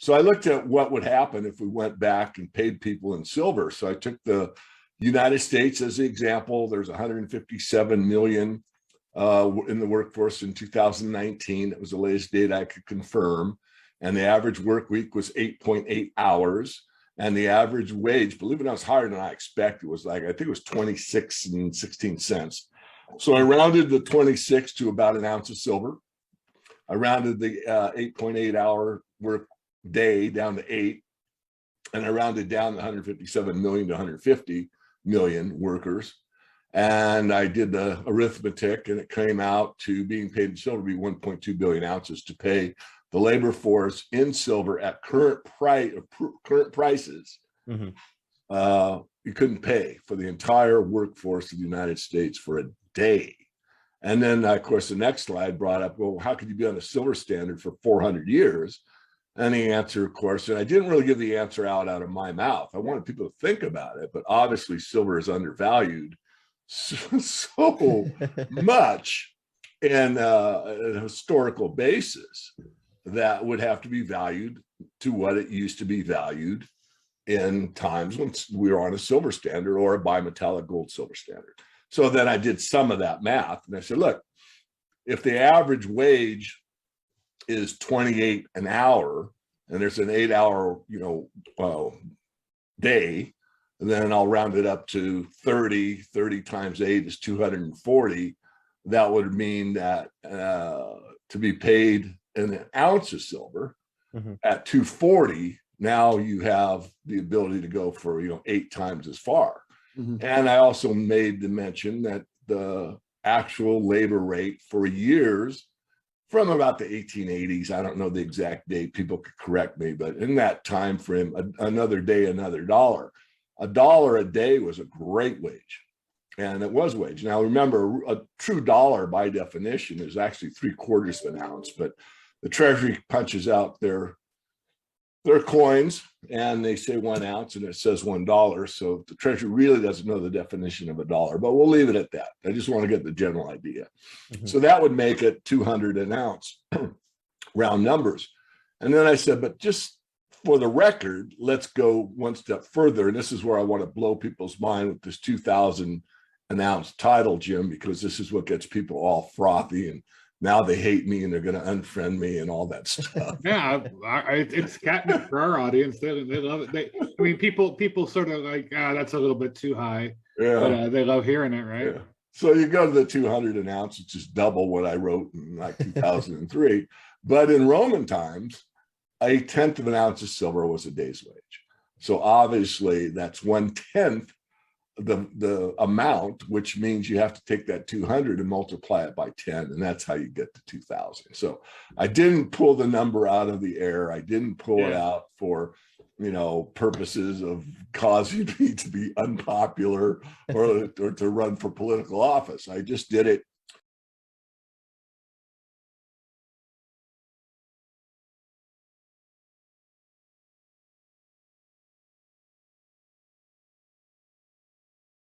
So I looked at what would happen if we went back and paid people in silver. So I took the United States as the example. There's 157 million in the workforce in 2019. It was the latest data I could confirm. And the average work week was 8.8 hours. And the average wage, believe it or not, was higher than I expected. It was like, I think it was 26 and 16 cents. So I rounded the 26 to about an ounce of silver. I rounded the 8.8 hour work day down to 8. And I rounded down the 157 million to 150 million workers. And I did the arithmetic, and it came out to being paid in silver to be 1.2 billion ounces to pay the labor force in silver at current prices. Mm-hmm. You couldn't pay for the entire workforce of the United States for a day. And then, of course, the next slide brought up, well, how could you be on a silver standard for 400 years? And the answer, of course, and I didn't really give the answer out of my mouth. I wanted people to think about it, but obviously silver is undervalued so much in a historical basis that would have to be valued to what it used to be valued in times when we were on a silver standard or a bimetallic gold silver standard. So then I did some of that math, and I said, look, if the average wage is 28 an hour, and there's an 8-hour, day, and then I'll round it up to 30 times 8 is 240. That would mean that to be paid in an ounce of silver at 240, now you have the ability to go for 8 times as far. And I also made the mention that the actual labor rate for years from about the 1880s, I don't know the exact date, people could correct me, but in that time frame, another day, another dollar. $1 a day was a great wage, and it was wage. Now remember, a true dollar by definition is actually 3/4 of an ounce, but the Treasury punches out their coins and they say 1 ounce and it says $1. So the Treasury really doesn't know the definition of a dollar, but we'll leave it at that. I just want to get the general idea. So that would make it 200 an ounce, round numbers. And then I said, but just for the record, let's go one step further. And this is where I want to blow people's mind with this 2,000 an ounce title, Jim, because this is what gets people all frothy, and now they hate me and they're going to unfriend me and all that stuff. Yeah, it's catnip for our audience. They love it. People sort of like, that's a little bit too high. Yeah, but they love hearing it, right? Yeah. So you go to the 200 an ounce, it's just double what I wrote in like 2003. But in Roman times, 1/10 of an ounce of silver was a day's wage. So obviously that's 1/10 the amount, which means you have to take that 200 and multiply it by 10, and that's how you get to 2,000. So I didn't pull the number out of the air. I didn't pull it out for purposes of causing me to be unpopular or to run for political office. I just did it